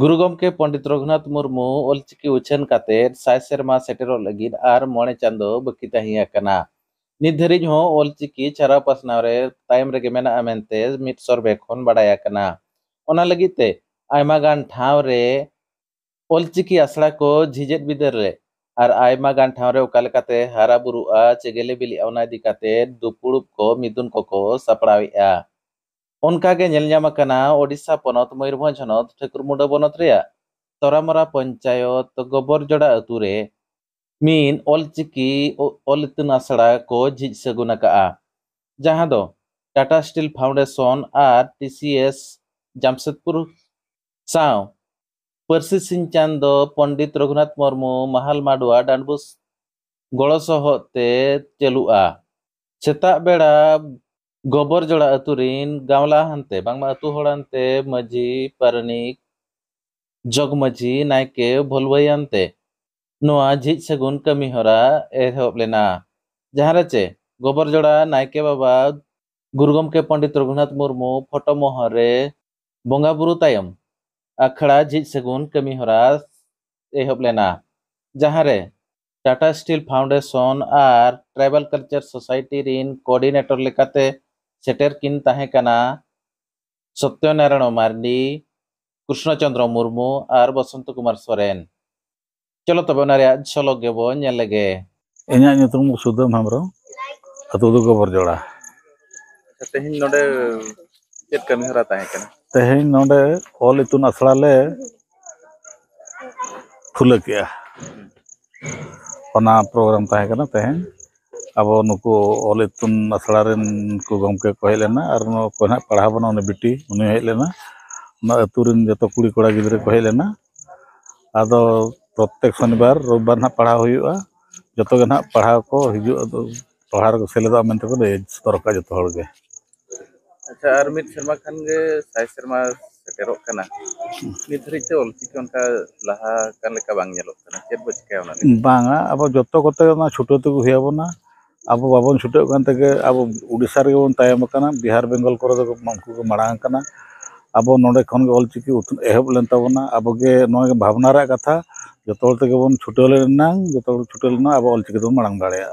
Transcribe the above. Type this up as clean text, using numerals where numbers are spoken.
गुरु गमके पंडित रघुनाथ मुर्मू ऑलचिकी उछन काते साय सेरमा सेटेरो लगिद आर मोणे चांदो बकी ताहिया कना नित धरिज हो ऑलचिकी चारा पासनाव रे तायम रेगे मेना आमेनते मिट सरबे खन बाडाया कना ओना लगिते आयमा गान ठाव रे ऑलचिकी आसड़ा को झिजेट बिदर रे आर आयमा गान ठाव रे ओकालकाते हारा बुरुआ चेगेले बिली औना दिकाते दुपुड़ुप को मिदुन को सापड़ावेआ उनकागे नेलजामाकाना ओडिशा पनत मयूरभंज हनत ठाकुरमुंडा बनत रेया तरामरा पंचायत गोबरजोड़ा अतुरे मीन ऑलचिकी ऑल इतुन आसड़ा को झिज सगुन आकाआ जहां दो टाटा स्टील फाउंडेशन आर टीसीएस जामशेदपुर साव परसी सिंचान दो पंडित रघुनाथ मुर्मू महाल माडुआ डांडबुस गड़ो सहते चलुआ सेता बेड़ा गोबर जोड़ा अतुरीन गावला हनते बांगमा अतु होड़ानते मजी पारनिक जगमजी नायके भोलवैयानते नोआ झिज सगुन कमी हरा एहब लेना जहां रचे गोबर जोड़ा नायके बाबा गुरुगम के पंडित रघुनाथ मुर्मू फोटो मोहरे बोंगा बुरु तायम आखड़ा झिज सगुन कमी हरा एहब लेना जहां रे टाटा स्टील फाउंडेशन आर ट्राइबल कल्चर सोसाइटी रिन कोऑर्डिनेटर लेकाते सेटर किन ताहे कना सत्यनारायण मार्डी कृष्णचंद्र मुर्मू आर बसंत कुमार सोरेन चलो तबे ना रे चलो गेबो नेलगे इन्या nyutum Sudam Hamro atau du gobar joड़ा तेहिन नोडे चेत कमी हरा ताहे कना तेहिन नोडे ऑल इतुन आसड़ा ले खुला किया ओना प्रोग्राम ताहे कना तेहिन अब नुको ऑल इतुन आसड़ा रेन को गमके को हेलेना आर नो को ना पढ़ा बना उनी बिटी उनी हेलेना ना अतुरिन जतो कुड़ी कोड़ा गिदरे को हेलेना आदो प्रत्येक शनिवार रविवार ना पढ़ा हुआ जतो के ना पढ़ा को हिजु पढ़ा को सेलेदा मेनते को दे तरका जतो हड़ के अच्छा आर मिट शर्मा खान गे साय शर्मा सेटेरो कना नित धरिते ऑलचिकी उनका लहा कान लेका बांग नेलो कना चेत बचके ओना बांगा अब जतो कोते ना छुटो तो हुयाबोना अब बाबन छुटो कान तके अब उड़ीसा रे बन तायम कना बिहार बेंगल करे दो मंकु को मांग कना अब नोडे खन गे ऑलचिकी एहब लेन ताबोना अब गे नोगे भावना रा कथा जतो तके बन छुटो लेना जतो छुटो लेना अब ऑलचिकी दो मांग दाड़ेया